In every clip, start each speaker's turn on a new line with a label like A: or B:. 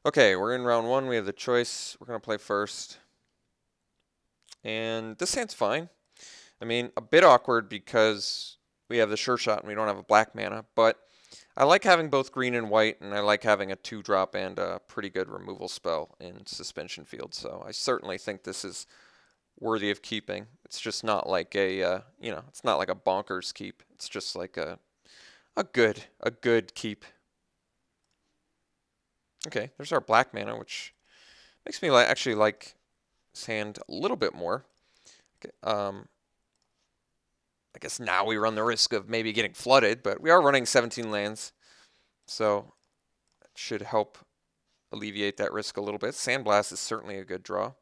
A: Okay, we're in round one. We have the choice. We're going to play first. And this hand's fine. I mean, a bit awkward because we have the sure shot and we don't have a black mana, but I like having both green and white, and I like having a 2-drop and a pretty good removal spell in Suspension Field, so I certainly think this is worthy of keeping. It's just not like a, it's not like a bonkers keep. It's just like a good keep. Okay, there's our black mana, which makes me actually like this hand a little bit more. Okay, I guess now we run the risk of maybe getting flooded, but we are running 17 lands, so it should help alleviate that risk a little bit. Sandblast is certainly a good draw.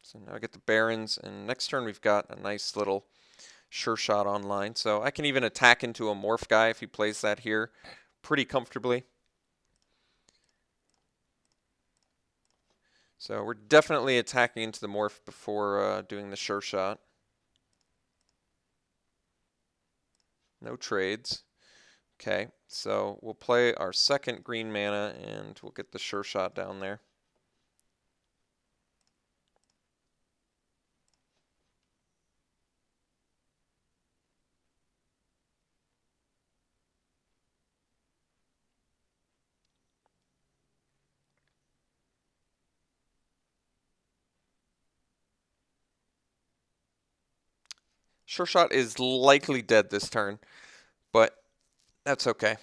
A: So now I get the Barons, and next turn we've got a nice little sure shot online. So I can even attack into a Morph guy if he plays that here pretty comfortably. So we're definitely attacking into the Morph before doing the sure shot. No trades. Okay, so we'll play our second green mana and we'll get the sure shot down there. Sure shot is likely dead this turn, but that's okay.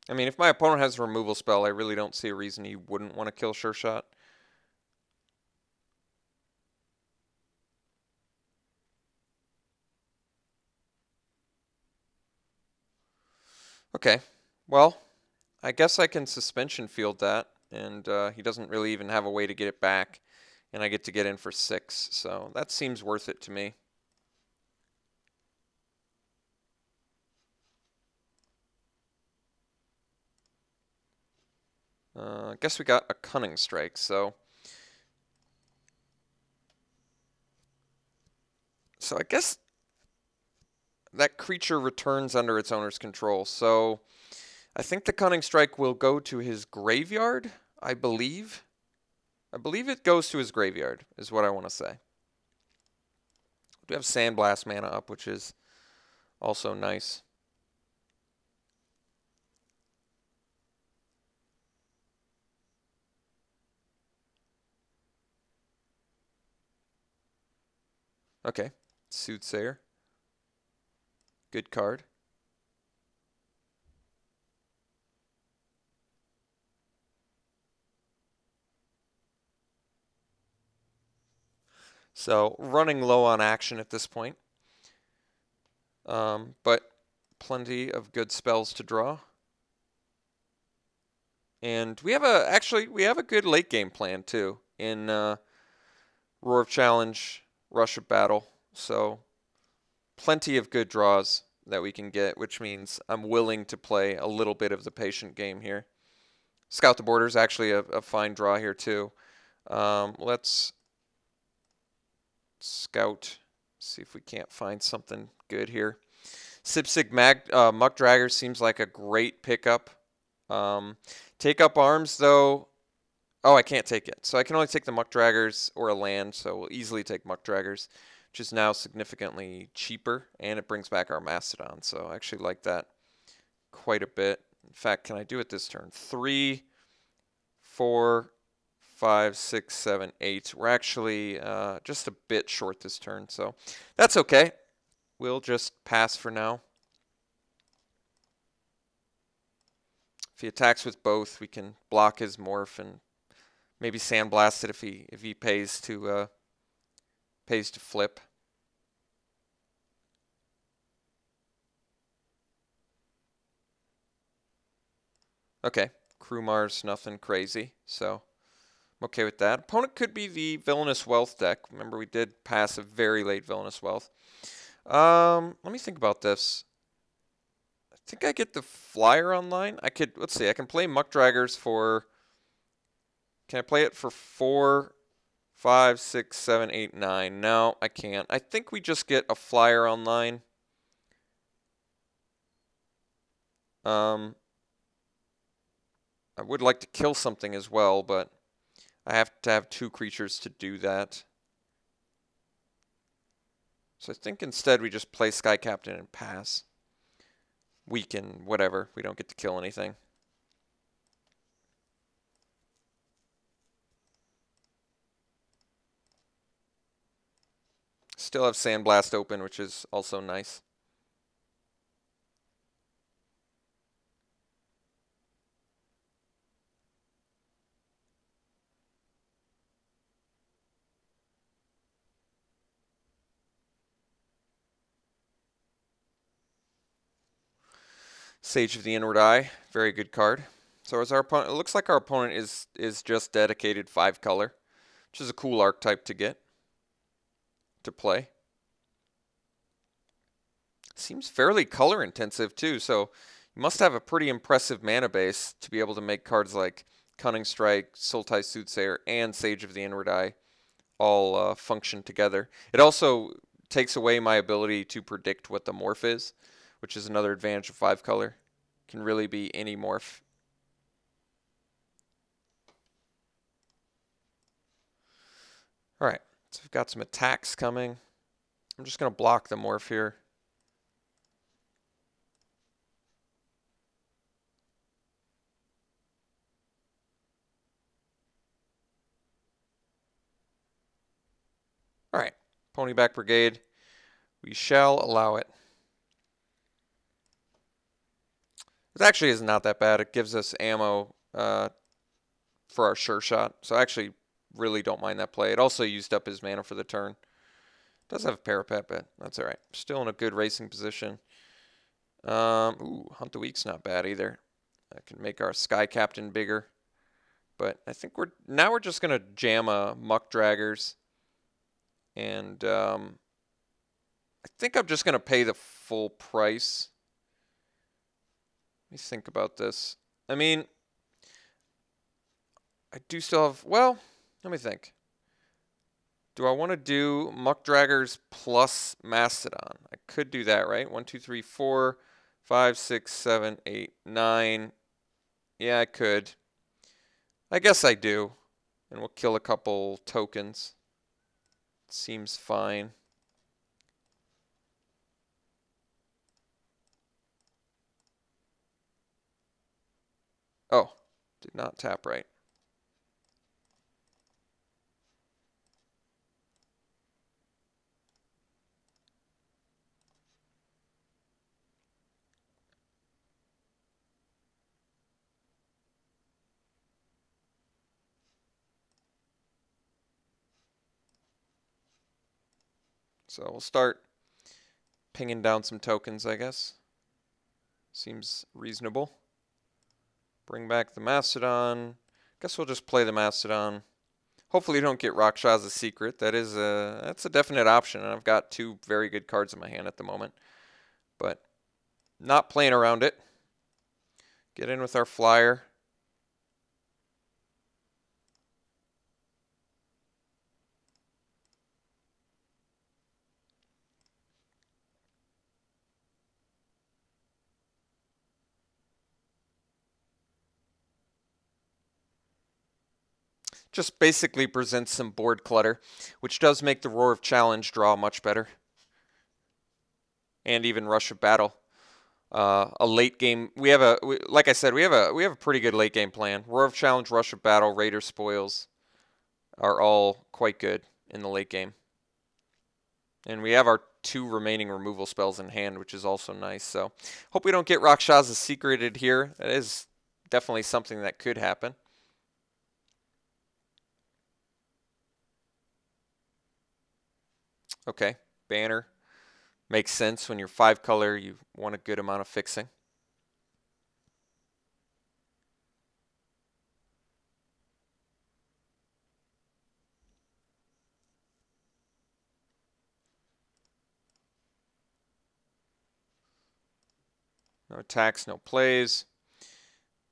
A: I mean, if my opponent has a removal spell, I really don't see a reason he wouldn't want to kill Sure Shot. Okay, well, I guess I can Suspension Field that, and he doesn't really even have a way to get it back, and I get to get in for 6, so that seems worth it to me. I guess we got a Cunning Strike, so I guess that creature returns under its owner's control, so I think the Cunning Strike will go to his graveyard, I believe. I believe it goes to his graveyard, is what I want to say. We do have Sandblast mana up, which is also nice. Okay, Soothsayer. Good card. So running low on action at this point. But plenty of good spells to draw. And we have a good late game plan too in Roar of Challenge, Rush of Battle. So plenty of good draws that we can get, which means I'm willing to play a little bit of the patient game here. Scout the Border is actually a fine draw here too. Let's scout, see if we can't find something good here. Sipsig Muck Dragger seems like a great pickup. Take up arms though. Oh, I can't take it. So I can only take the Muck Draggers or a land, so we'll easily take Muck Draggers, which is now significantly cheaper, and it brings back our Mastodon. So I actually like that quite a bit. In fact, can I do it this turn? 3, 4, 5, 6, 7, 8. We're actually just a bit short this turn, so that's okay. We'll just pass for now. If he attacks with both, we can block his morph and maybe sandblast it if he pays to flip. Okay, Krumar's nothing crazy, so I'm okay with that. Opponent could be the Villainous Wealth deck. Remember, we did pass a very late Villainous Wealth. Let me think about this. I think I get the flyer online. Let's see, I can play Muck Draggers for, can I play it for 4, 5, 6, 7, 8, 9. No, I can't. I think we just get a flyer online. I would like to kill something as well, but I have to have 2 creatures to do that. So I think instead we just play Sky Captain and pass. Weaken, whatever. We don't get to kill anything. Still have Sandblast open, which is also nice. Sage of the Inward Eye, very good card. So as our opponent, it looks like our opponent is just dedicated 5 color, which is a cool archetype to get to play. Seems fairly color intensive too, so you must have a pretty impressive mana base to be able to make cards like Cunning Strike, Sultai Soothsayer, and Sage of the Inward Eye all function together. It also takes away my ability to predict what the morph is, which is another advantage of 5 color. Can really be any morph. Alright, so we've got some attacks coming. I'm just going to block the morph here. Alright, Ponyback Brigade. We shall allow it. It actually is not that bad. It gives us ammo for our sure shot. So I actually really don't mind that play. It also used up his mana for the turn. Does have a parapet, but that's alright. Still in a good racing position. Hunt the Weak's not bad either. I can make our Sky Captain bigger. But I think we're just gonna jam a Muck Draggers. And I think I'm just gonna pay the full price. Let me think about this. I mean, I do still have, well, let me think. Do I want to do Muck Draggers plus Mastodon? I could do that, right? 1, 2, 3, 4, 5, 6, 7, 8, 9. Yeah, I could. I guess I do. And we'll kill a couple tokens. Seems fine. Oh, did not tap right. So we'll start pinging down some tokens, I guess. Seems reasonable. Bring back the Mastodon. Guess we'll just play the Mastodon. Hopefully you don't get Rakshas's Secret. That's a definite option, and I've got 2 very good cards in my hand at the moment. But not playing around it. Get in with our flyer. Just basically presents some board clutter, which does make the Roar of Challenge draw much better. And even Rush of Battle. A late game, like I said, we have a pretty good late game plan. Roar of Challenge, Rush of Battle, Raider Spoils are all quite good in the late game. And we have our 2 remaining removal spells in hand, which is also nice. So hope we don't get Rakshas's Secreted here. That is definitely something that could happen. Okay, Banner. Makes sense. When you're 5 color, you want a good amount of fixing. No attacks, no plays.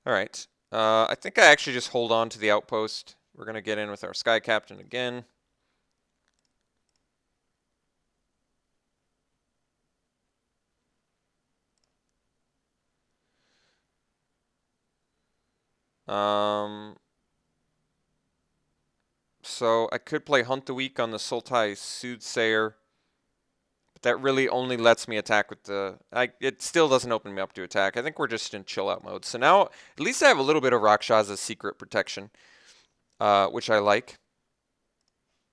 A: All right. I think I actually just hold on to the outpost. We're going to get in with our Sky Captain again. Um, so I could play Hunt the Weak on the Sultai Soothsayer, but that really only lets me attack with the... it still doesn't open me up to attack. I think we're just in chill out mode. So now at least I have a little bit of Rakshas's secret protection, which I like,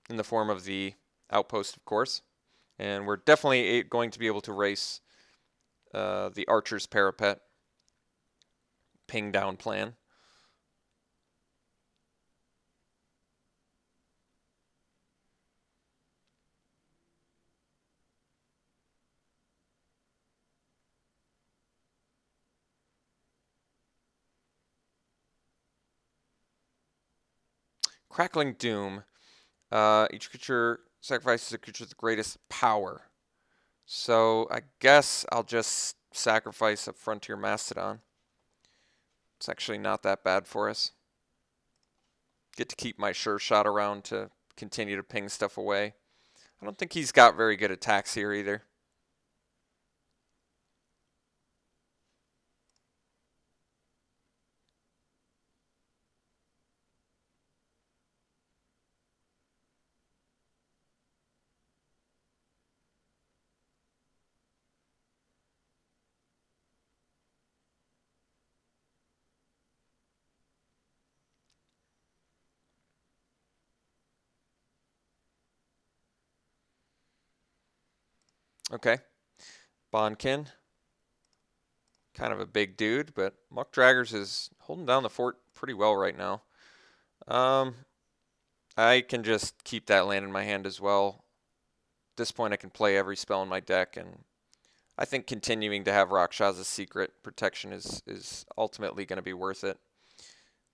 A: in the form of the outpost, of course. And we're definitely going to be able to race the Archer's Parapet ping down plan. Crackling Doom. Each creature sacrifices a creature with the greatest power. So I guess I'll just sacrifice a Frontier Mastodon. It's actually not that bad for us. Get to keep my Sure Shot around to continue to ping stuff away. I don't think he's got very good attacks here either. Okay. Bonkin. Kind of a big dude, but Muck Draggers is holding down the fort pretty well right now. I can just keep that land in my hand as well. At this point, I can play every spell in my deck, and I think continuing to have Rakshas's secret protection is ultimately going to be worth it.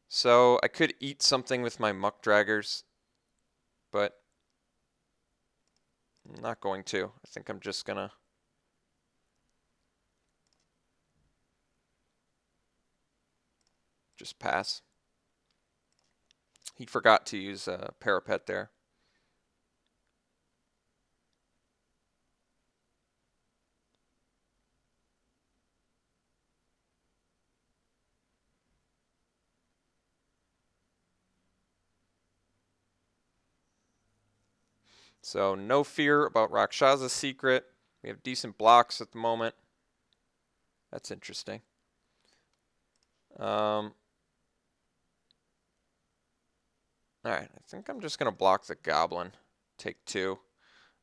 A: So I could eat something with my Muck Draggers, but I'm not going to. I think I'm just going to just pass. He forgot to use a Parapet there. So no fear about Rakshas's secret. We have decent blocks at the moment. That's interesting. Alright, I think I'm just going to block the Goblin. Take 2.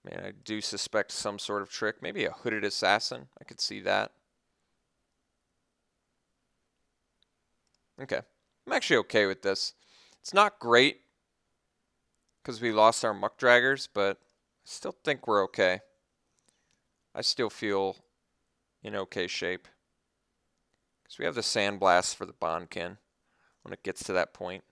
A: I mean, I do suspect some sort of trick. Maybe a Hooded Assassin. I could see that. Okay. I'm actually okay with this. It's not great because we lost our Muck Draggers, but I still think we're okay. I still feel in okay shape. Because we have the Sandblast for the Bondkin when it gets to that point.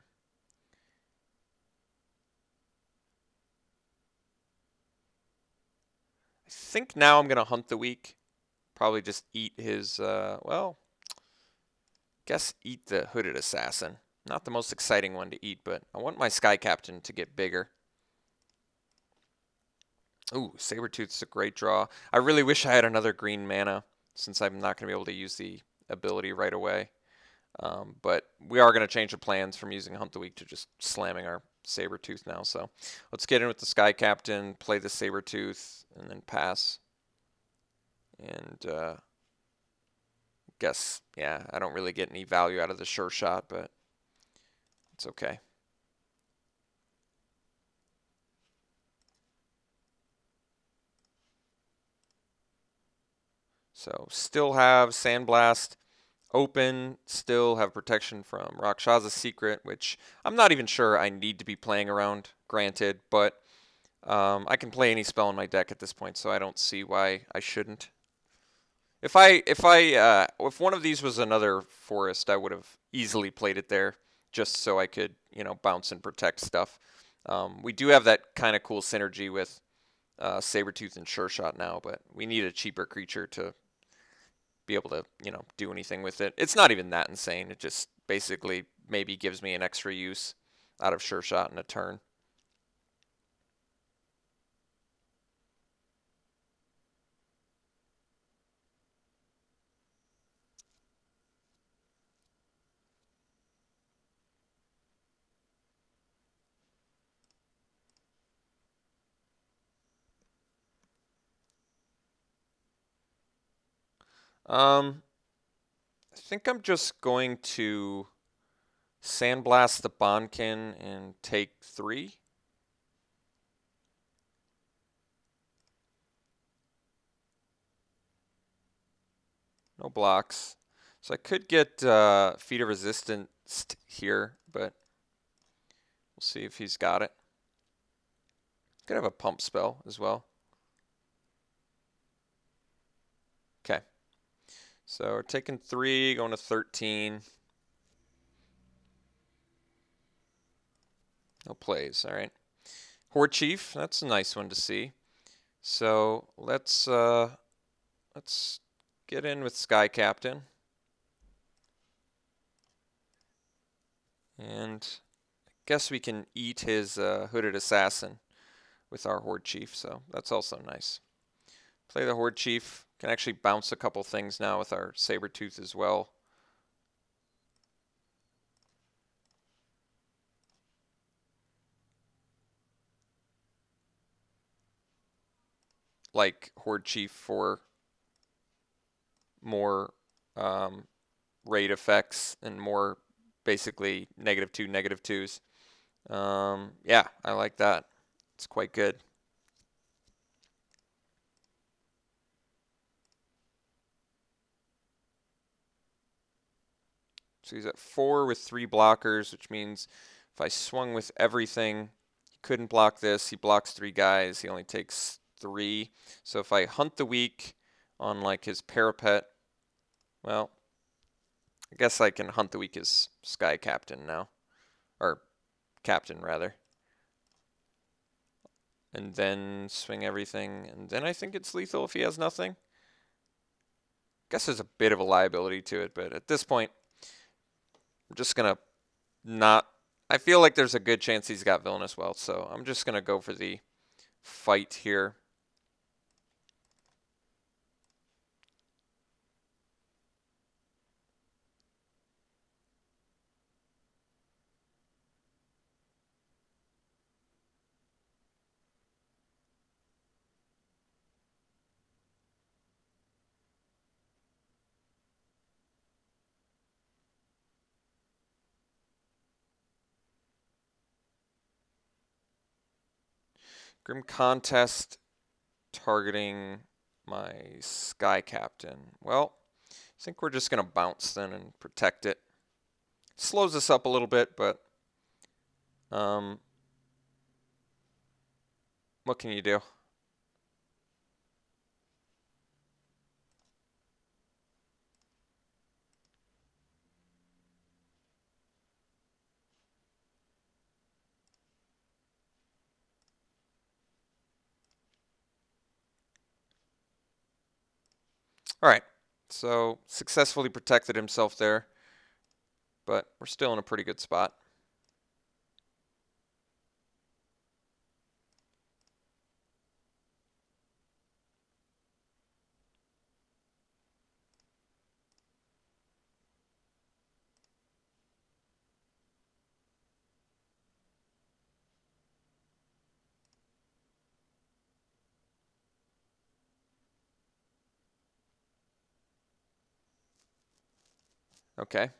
A: I think now I'm going to Hunt the Weak. Probably just eat his, well, guess eat the Hooded Assassin. Not the most exciting one to eat, but I want my Sky Captain to get bigger. Ooh, Sabertooth's a great draw. I really wish I had another green mana, since I'm not going to be able to use the ability right away. But we are going to change the plans from using Hunt the Weak to just slamming our Sabertooth now. So let's get in with the Sky Captain, play the Sabertooth, and then pass. And guess, yeah, I don't really get any value out of the Sure Shot, but it's okay. So still have Sandblast open, still have protection from Rakshas's Secret, which I'm not even sure I need to be playing around, granted, but I can play any spell in my deck at this point, so I don't see why I shouldn't. If one of these was another forest, I would have easily played it there, just so I could, bounce and protect stuff. We do have that kind of cool synergy with Sabertooth and Sure Shot now, but we need a cheaper creature to be able to, do anything with it. It's not even that insane. It just basically maybe gives me an extra use out of Sure Shot in a turn. I think I'm just going to sandblast the Bonkin and take 3. No blocks. So I could get Feet of Resistance here, but we'll see if he's got it. Could have a pump spell as well. Okay. So we're taking 3, going to 13. No plays, all right. Horde Chief, that's a nice one to see. So let's get in with Sky Captain. And I guess we can eat his Hooded Assassin with our Horde Chief, so that's also nice. Play the Horde Chief. Can actually bounce a couple things now with our Sabertooth as well. Like Horde Chief for more raid effects and more basically -2, -2s. Yeah, I like that. It's quite good. So he's at 4 with 3 blockers, which means if I swung with everything, he couldn't block this. He blocks 3 guys. He only takes 3. So if I hunt the weak on like his parapet, well, I guess I can hunt the weak as Sky Captain now. Or Captain, rather. And then swing everything. And then I think it's lethal if he has nothing. Guess there's a bit of a liability to it, but at this point, I'm just going to not... I feel like there's a good chance he's got Villainous Wealth, so I'm just going to go for the fight here. Grim Contest targeting my Sky Captain. Well, I think we're just going to bounce then and protect it. Slows us up a little bit, but what can you do? All right, so successfully protected himself there, but we're still in a pretty good spot. Okay.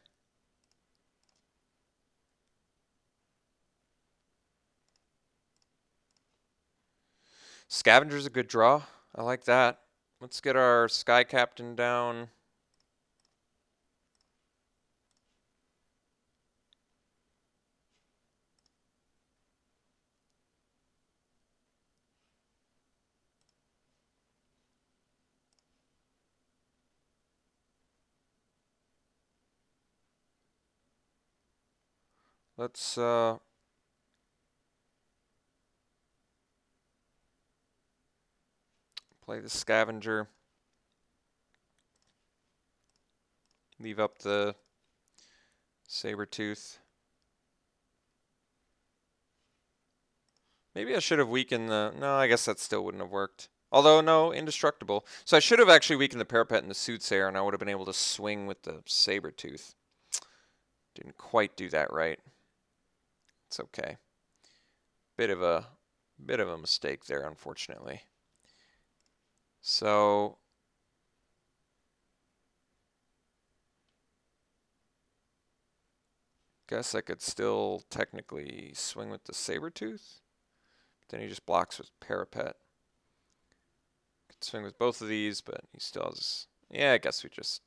A: Scavenger's a good draw. I like that. Let's get our Sky Captain down. Let's play the Scavenger. Leave up the Sabertooth. Maybe I should have weakened the... No, I guess that still wouldn't have worked. Although, no, indestructible. So I should have actually weakened the Parapet and the Soothsayer, and I would have been able to swing with the Sabertooth. Didn't quite do that right. It's okay. Bit of a mistake there, unfortunately. So Guess I could still technically swing with the Sabertooth. Then he just blocks with Parapet. Could swing with both of these, but he still has... Yeah, I guess we just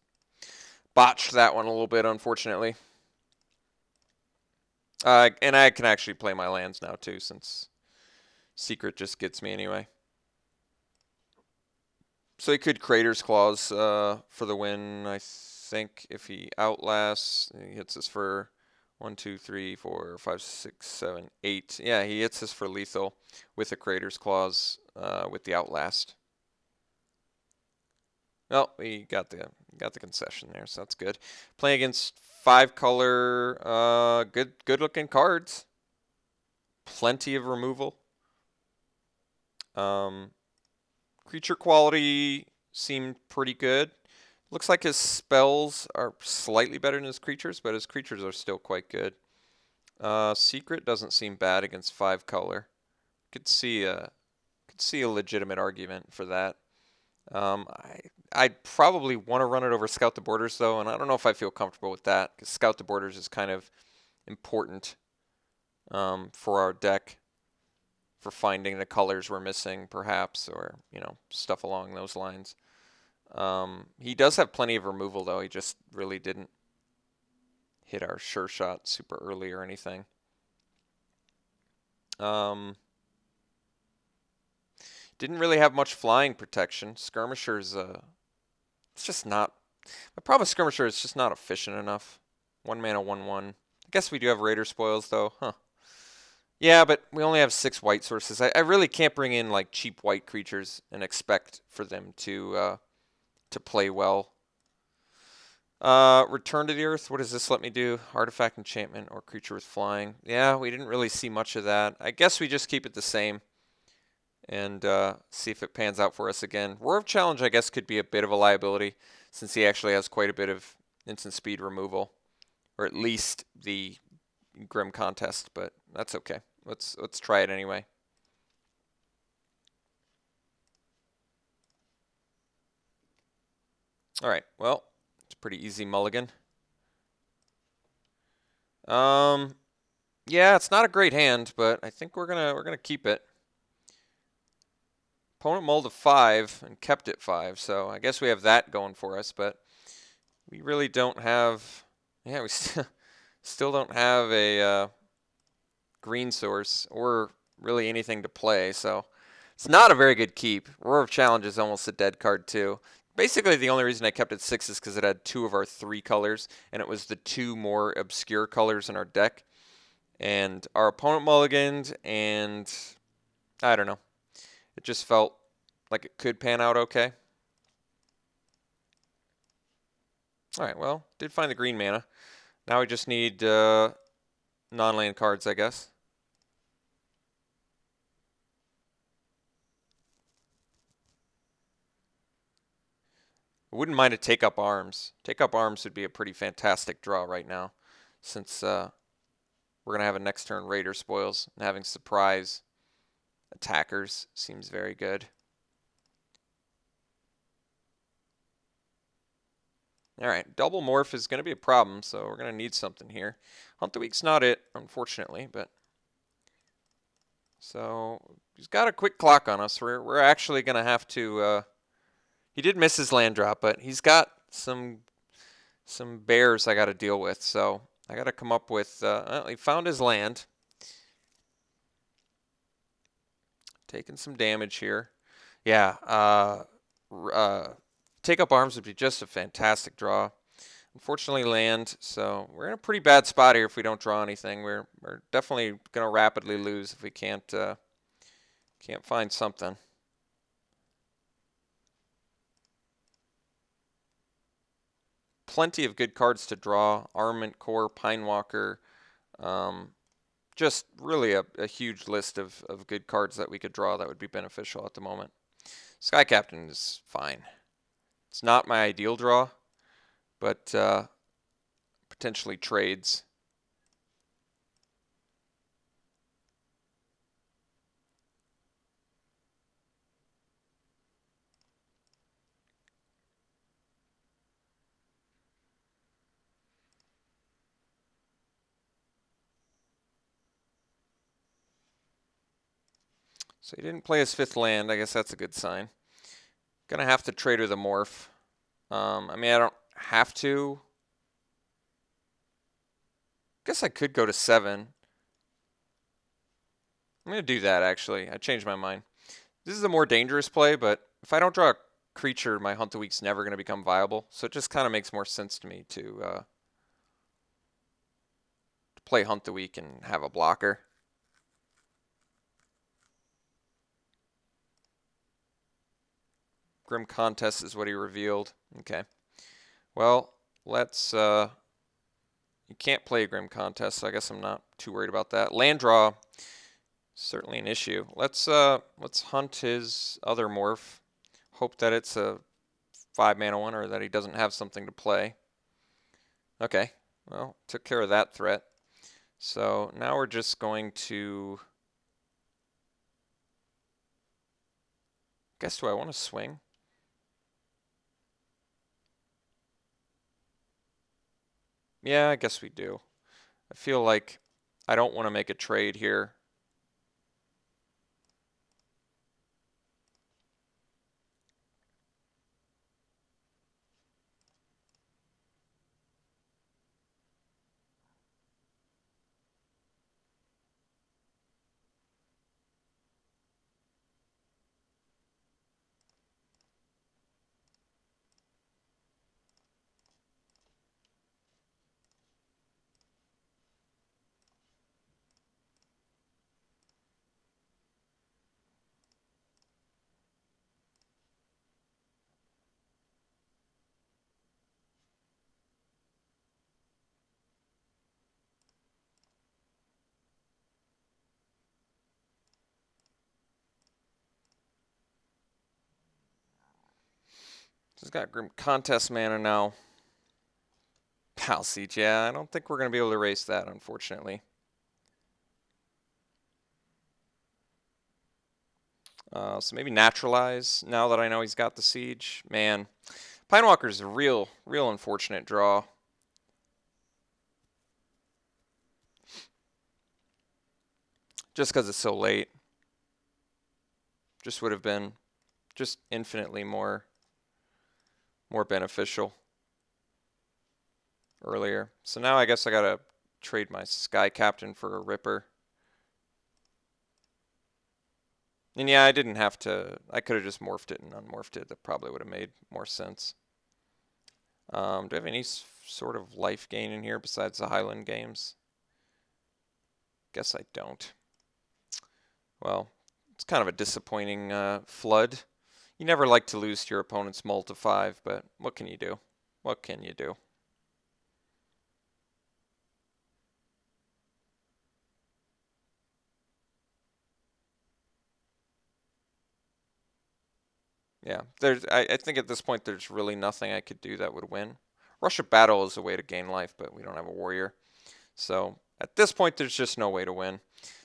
A: botched that one a little bit, unfortunately. And I can actually play my lands now, too, since Secret just gets me anyway. So he could Crater's Claws for the win, I think, if he outlasts. He hits us for 1, 2, 3, 4, 5, 6, 7, 8. Yeah, he hits us for lethal with a Crater's Claws with the outlast. Well, we got the concession there, so that's good. Playing against 5-color, good looking cards. Plenty of removal. Creature quality seemed pretty good. Looks like his spells are slightly better than his creatures, but his creatures are still quite good. Secret doesn't seem bad against 5-color. Could see a legitimate argument for that. I'd probably want to run it over Scout the Borders, though, and I don't know if I feel comfortable with that, because Scout the Borders is kind of important for our deck, for finding the colors we're missing, perhaps, or, stuff along those lines. He does have plenty of removal, though. He just really didn't hit our sure shot super early or anything. Didn't really have much flying protection. Skirmisher's, it's just not... My problem with Skirmisher is just not efficient enough. 1 mana, 1/1. I guess we do have Raider Spoils, though. Huh. Yeah, but we only have 6 white sources. I really can't bring in, like, cheap white creatures and expect for them to play well. Return to the Earth. What does this let me do? Artifact, enchantment, or creature with flying. Yeah, we didn't really see much of that. I guess we just keep it the same and see if it pans out for us again. Roar of Challenge, I guess, could be a bit of a liability since he actually has quite a bit of instant speed removal, or at least the Grim Contest, but that's okay. Let's try it anyway. All right. Well, it's a pretty easy mulligan. Yeah, it's not a great hand, but I think we're gonna keep it. Opponent mulled a 5 and kept it 5, so I guess we have that going for us, but we really don't have... Yeah, we still don't have a green source or really anything to play, so it's not a very good keep. Roar of Challenge is almost a dead card, too. Basically, the only reason I kept it 6 is because it had 2 of our 3 colors, and it was the 2 more obscure colors in our deck. And our opponent mulliganed, and I don't know. It just felt like it could pan out okay. Alright, well, did find the green mana. Now we just need non-land cards, I guess. I wouldn't mind a Take Up Arms. Take Up Arms would be a pretty fantastic draw right now, since we're going to have a next turn Raider Spoils, and having surprise attackers seems very good. Alright, double morph is going to be a problem, so we're going to need something here. Hunt the Week's not it, unfortunately, but... So, he's got a quick clock on us. We're actually going to have to... He did miss his land drop, but he's got some bears I got to deal with, so I got to come up with... well, he found his land. Taking some damage here. Yeah, Take Up Arms would be just a fantastic draw. Unfortunately, land, so we're in a pretty bad spot here if we don't draw anything. We're definitely going to rapidly lose if we can't find something. Plenty of good cards to draw. Armament Core, Pinewalker. Just really a huge list of good cards that we could draw that would be beneficial at the moment. Sky Captain is fine. It's not my ideal draw, but potentially trades. So he didn't play his 5th land. I guess that's a good sign. Gonna have to trade with a morph. I mean, I don't have to. Guess I could go to 7. I'm gonna do that actually. I changed my mind. This is a more dangerous play, but if I don't draw a creature, my Hunt the Week's never gonna become viable. So it just kind of makes more sense to me to play Hunt the Week and have a blocker. Grim Contest is what he revealed. Okay. Well, let's you can't play a Grim Contest, so I guess I'm not too worried about that. Land draw, certainly an issue. Let's hunt his other morph. Hope that it's a 5-mana one or that he doesn't have something to play. Okay. Well, took care of that threat. So now we're just going to guess, do I want to swing? Yeah, I guess we do. I feel like I don't want to make a trade here. He's got Grim Contest mana now. Pal Siege, yeah, I don't think we're going to be able to erase that, unfortunately. So maybe Naturalize, now that I know he's got the Siege. Man, Pinewalker's a real unfortunate draw. Just because it's so late. Just would have been just infinitely more beneficial earlier. So now I guess I got to trade my Sky Captain for a Ripper. And yeah, I didn't have to. I could have just morphed it and unmorphed it. That probably would have made more sense. Do I have any sort of life gain in here besides the Highland games? Guess I don't. Well, it's kind of a disappointing flood. You never like to lose to your opponent's mull to 5, but what can you do? What can you do? Yeah, I think at this point there's really nothing I could do that would win. Rush of Battle is a way to gain life, but we don't have a warrior. So at this point there's just no way to win.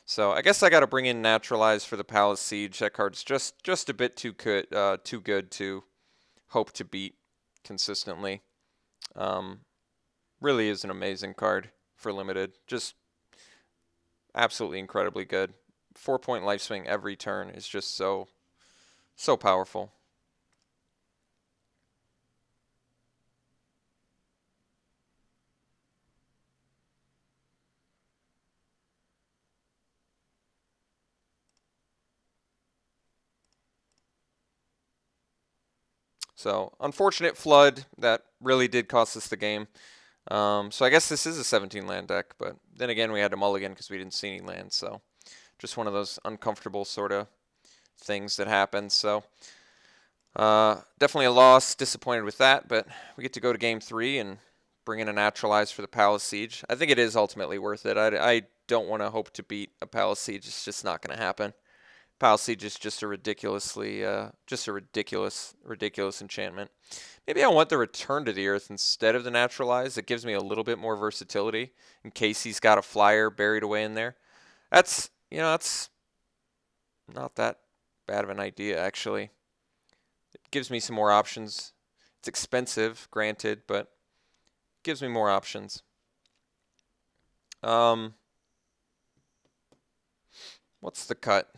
A: So I guess I got to bring in Naturalize for the Palace Siege. That card's just a bit too good to hope to beat consistently. Really is an amazing card for limited. Just absolutely incredibly good. 4-point life swing every turn is just so powerful. So unfortunate flood that really did cost us the game. So I guess this is a 17 land deck, but then again we had to mulligan because we didn't see any lands. So just one of those uncomfortable sort of things that happen. So definitely a loss. Disappointed with that, but we get to go to game 3 and bring in a Naturalize for the Palace Siege. I think it is ultimately worth it. I don't want to hope to beat a Palace Siege. It's just not going to happen. Palace Siege is just a ridiculous enchantment. Maybe I want the Return to the Earth instead of the Naturalize. It gives me a little bit more versatility in case he's got a flyer buried away in there. That's not that bad of an idea, actually. It gives me some more options. It's expensive, granted, but it gives me more options. What's the cut?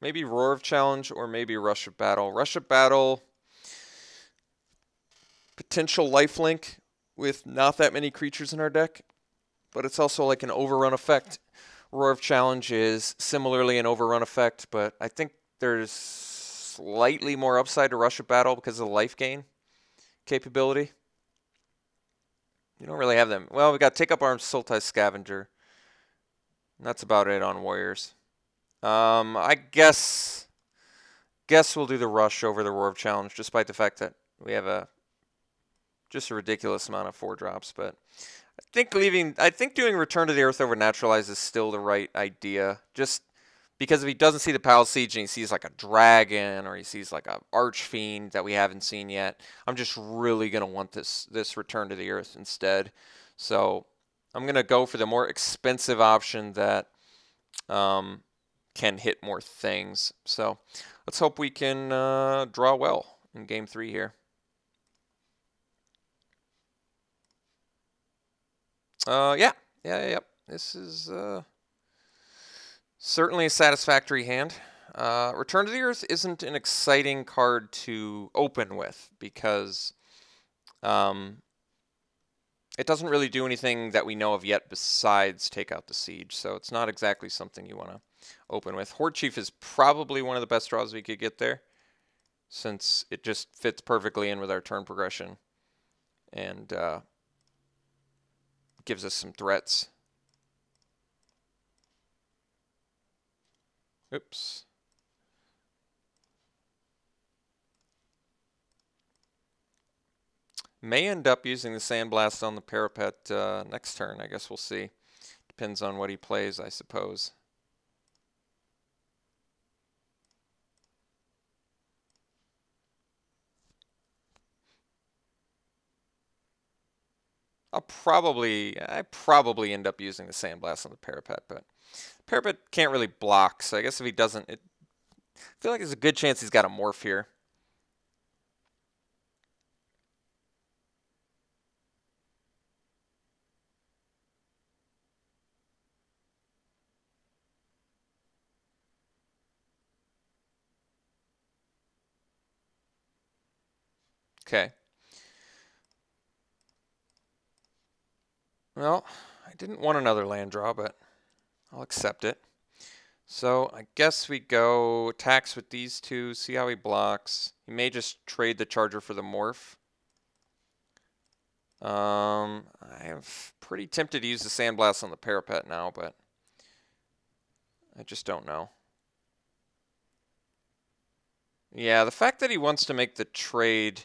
A: Maybe Roar of Challenge or maybe Rush of Battle. Rush of Battle, potential lifelink with not that many creatures in our deck, but it's also like an overrun effect. Roar of Challenge is similarly an overrun effect, but I think there's slightly more upside to Rush of Battle because of the life gain capability. You don't really have them. Well, we got Take Up Arms, Sultai Scavenger. And that's about it on Warriors. I guess we'll do the Rush over the Roar of Challenge, despite the fact that we have just a ridiculous amount of 4-drops. But I think doing Return to the Earth over Naturalize is still the right idea. Just because if he doesn't see the Pal Siege and he sees like a dragon or he sees like a Archfiend that we haven't seen yet, I'm just really gonna want this Return to the Earth instead. So I'm gonna go for the more expensive option that can hit more things. So let's hope we can draw well in Game 3 here. Yeah. This is certainly a satisfactory hand. Return to the Earth isn't an exciting card to open with because it doesn't really do anything that we know of yet besides take out the siege. So it's not exactly something you want to open with. Horde Chief is probably one of the best draws we could get there, since it just fits perfectly in with our turn progression and gives us some threats. Oops. May end up using the Sandblast on the Parapet next turn. I guess we'll see. Depends on what he plays, I suppose. I probably end up using the Sandblast on the Parapet, but Parapet can't really block, so I guess if he doesn't, I feel like there's a good chance he's got a Morph here. Okay. Well, I didn't want another land draw, but I'll accept it. So I guess we go attacks with these two, see how he blocks. He may just trade the Charger for the Morph. I am pretty tempted to use the Sandblast on the Parapet now, but I just don't know. Yeah, the fact that he wants to make the trade...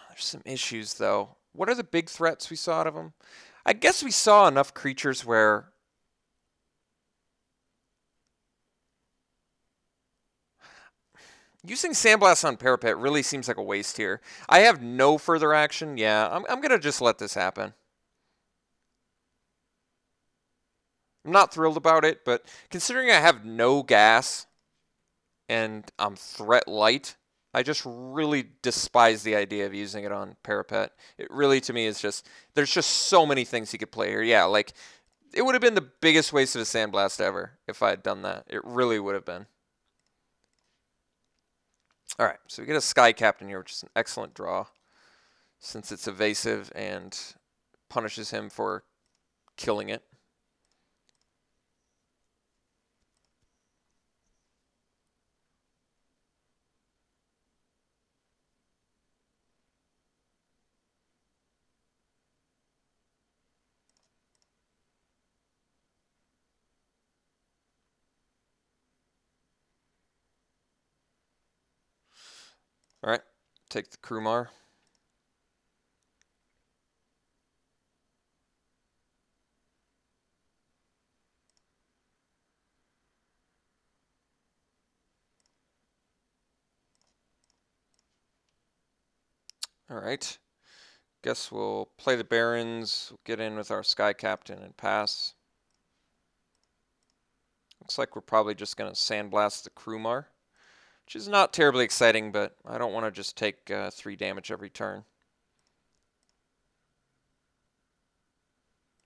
A: There's some issues, though. What are the big threats we saw out of him? I guess we saw enough creatures where... Using Sandblast on Parapet really seems like a waste here. I have no further action. Yeah, I'm going to just let this happen. I'm not thrilled about it, but considering I have no gas and I'm threat light, I just really despise the idea of using it on Parapet. It really, to me, is just, there's just so many things he could play here. Yeah, like, it would have been the biggest waste of a Sandblast ever if I had done that. It really would have been. All right, so we get a Sky Captain here, which is an excellent draw, since it's evasive and punishes him for killing it. All right, take the Krumar. All right, guess we'll play the Barons, we'll get in with our Sky Captain and pass. Looks like we're probably just going to Sandblast the Krumar, which is not terribly exciting, but I don't want to just take 3 damage every turn.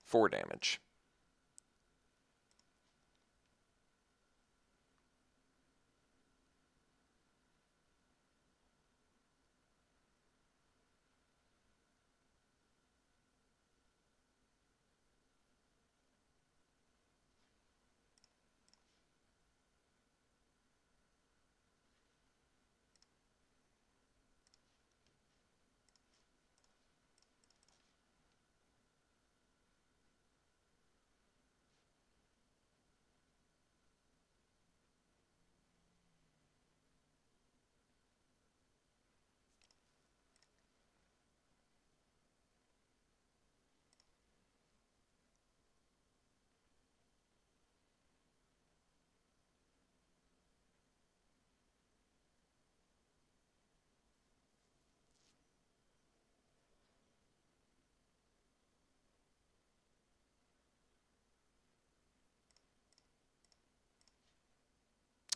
A: 4 damage.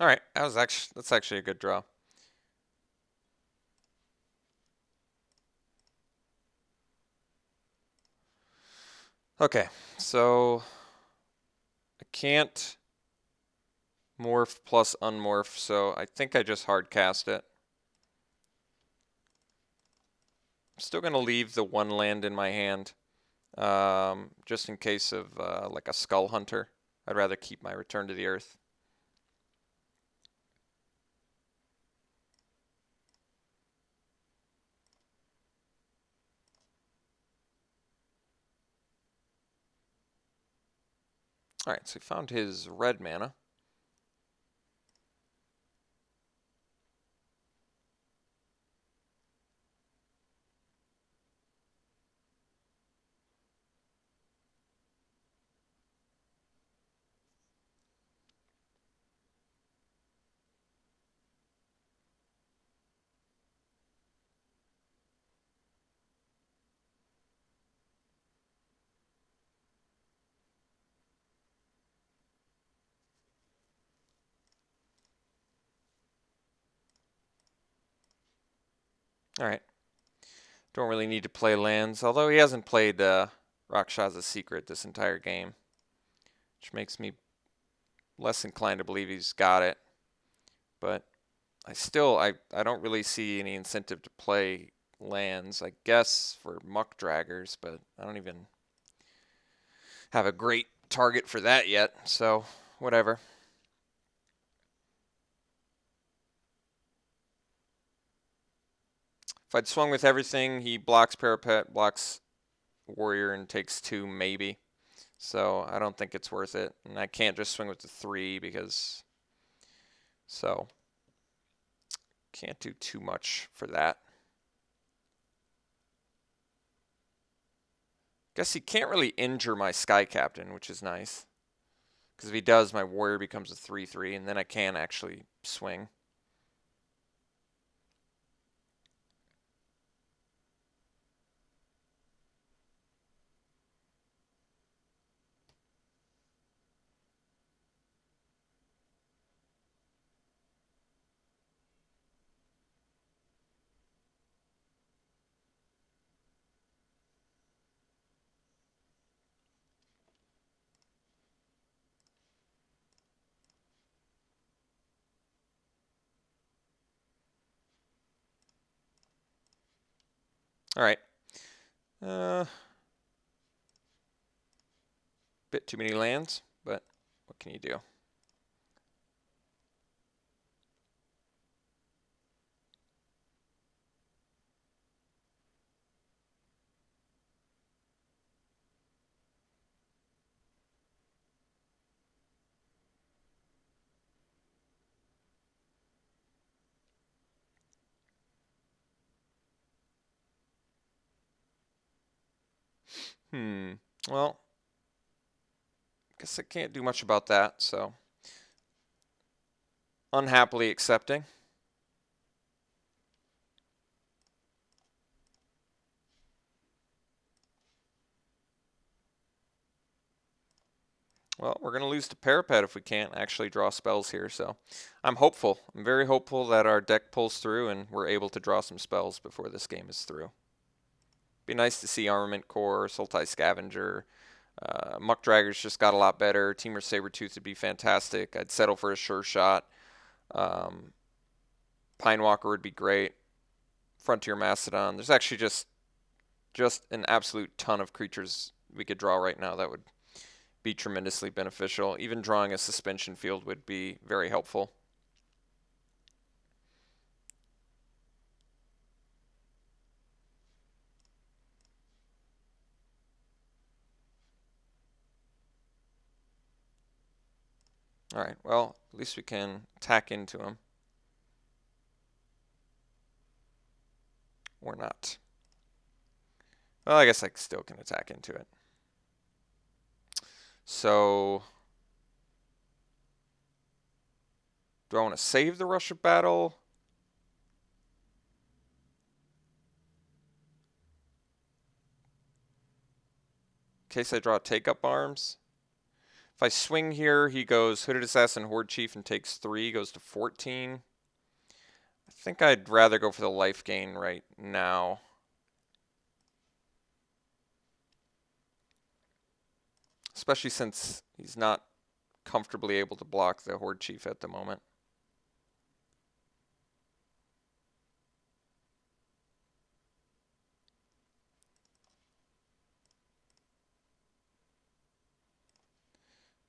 A: All right, that's actually a good draw. Okay, so I can't morph plus unmorph, so I think I just hard cast it. I'm still gonna leave the one land in my hand, just in case of like a Skull Hunter. I'd rather keep my Return to the Earth. All right, so he found his red mana. All right, don't really need to play lands, although he hasn't played Rakshas's Secret this entire game, which makes me less inclined to believe he's got it. But I don't really see any incentive to play lands. I guess for Muck Draggers, but I don't even have a great target for that yet. So whatever. If I'd swung with everything, he blocks Parapet, blocks Warrior, and takes 2 maybe. So I don't think it's worth it. And I can't just swing with the 3 because so can't do too much for that. Guess he can't really injure my Sky Captain, which is nice. Because if he does, my Warrior becomes a 3/3, and then I can actually swing. All right. Bit too many lands, but what can you do? Well, guess I can't do much about that, so unhappily accepting. Well, we're going to lose to Parapet if we can't actually draw spells here, so I'm hopeful. I'm very hopeful that our deck pulls through and we're able to draw some spells before this game is through. Be nice to see Armament Core, Sultai Scavenger. Muck Draggers just got a lot better. Temur Sabertooth would be fantastic. I'd settle for a Sure Shot. Pine Walker would be great. Frontier Mastodon. There's actually just an absolute ton of creatures we could draw right now that would be tremendously beneficial. Even drawing a Suspension Field would be very helpful. Alright, well, at least we can attack into him. Or not. Well, I guess I still can attack into it. So, do I want to save the Rush of Battle? In case I draw Take Up Arms? If I swing here, he goes Hooded Assassin, Horde Chief, and takes 3, goes to 14. I think I'd rather go for the life gain right now. Especially since he's not comfortably able to block the Horde Chief at the moment.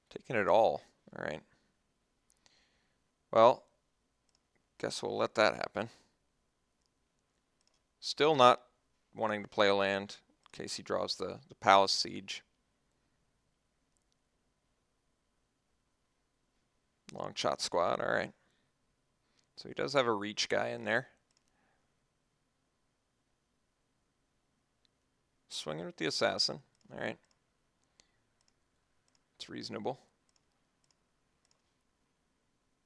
A: Taking it all. All right. Well, guess we'll let that happen. Still not wanting to play a land in case he draws the Palace Siege. Long shot squad, all right. So he does have a reach guy in there. Swinging with the assassin, all right. It's reasonable.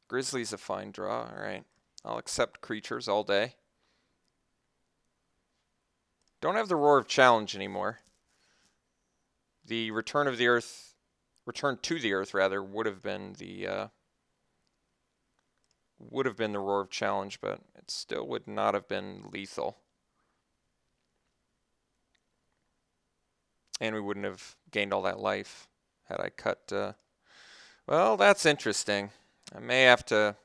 A: Grizzly's a fine draw, all right. I'll accept creatures all day. Don't have the Roar of Challenge anymore. The Return to the Earth rather, would have been the Roar of Challenge, but it still would not have been lethal. And we wouldn't have gained all that life had I cut. Well, that's interesting. I may have to.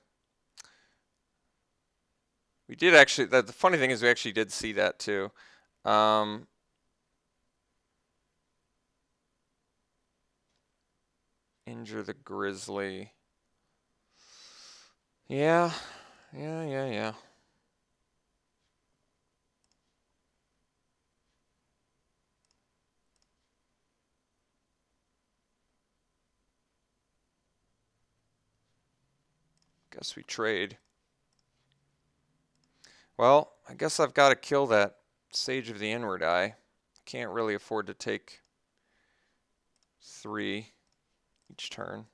A: We did actually. The funny thing is, we actually did see that too. Injure the Grizzly. Yeah. Guess we trade. Well, I guess I've got to kill that Sage of the Inward Eye. Can't really afford to take 3 each turn.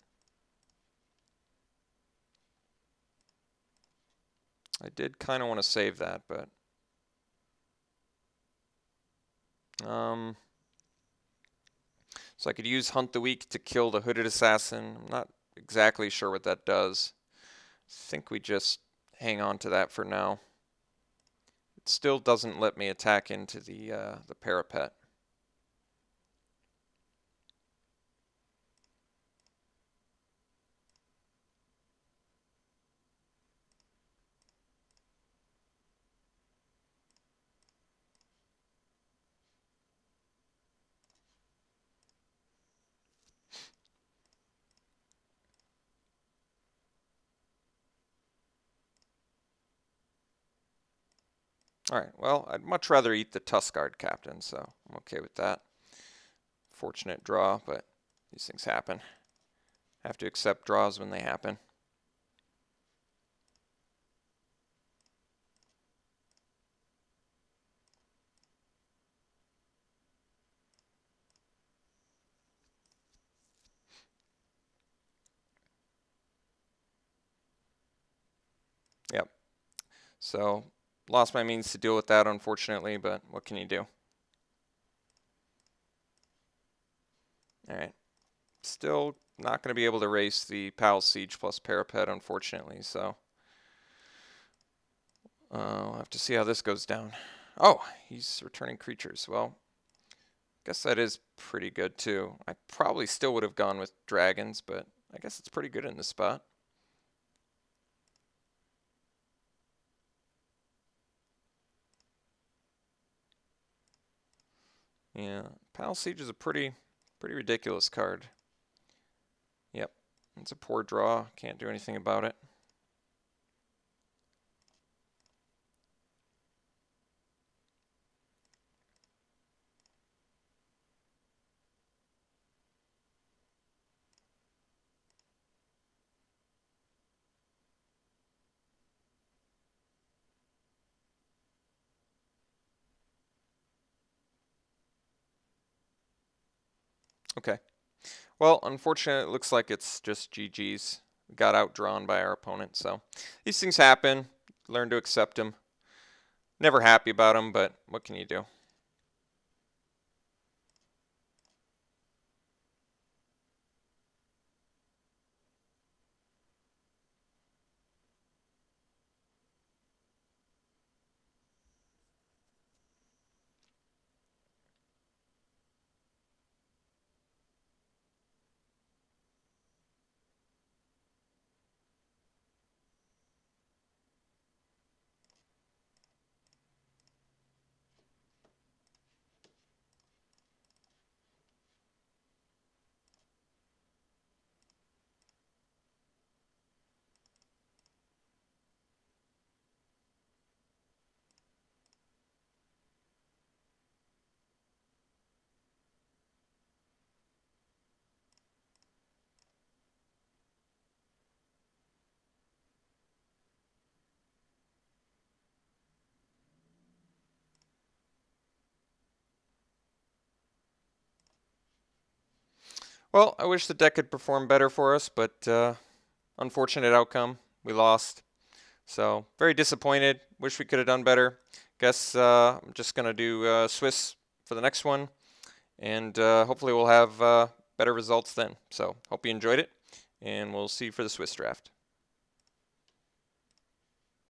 A: I did kind of want to save that, but so I could use Hunt the Weak to kill the Hooded Assassin. I'm not exactly sure what that does. I think we just hang on to that for now. It still doesn't let me attack into the parapet. All right, well, I'd much rather eat the Tuskguard Captain, so I'm okay with that. Fortunate draw, but these things happen. I have to accept draws when they happen. Yep. So, lost my means to deal with that, unfortunately, but what can you do? All right. Still not going to be able to race the Palace Siege plus Parapet, unfortunately, so we'll have to see how this goes down. Oh, he's returning creatures. Well, I guess that is pretty good, too. I probably still would have gone with dragons, but I guess it's pretty good in this spot. Yeah, Palace Siege is a pretty ridiculous card. Yep, it's a poor draw. Can't do anything about it. Okay. Well, unfortunately, it looks like it's just GG's. Got outdrawn by our opponent, so these things happen. Learn to accept them. Never happy about them, but what can you do? Well, I wish the deck had performed better for us, but unfortunate outcome. We lost. So, very disappointed. Wish we could have done better. Guess I'm just going to do Swiss for the next one. And hopefully we'll have better results then. So, hope you enjoyed it. And we'll see you for the Swiss draft.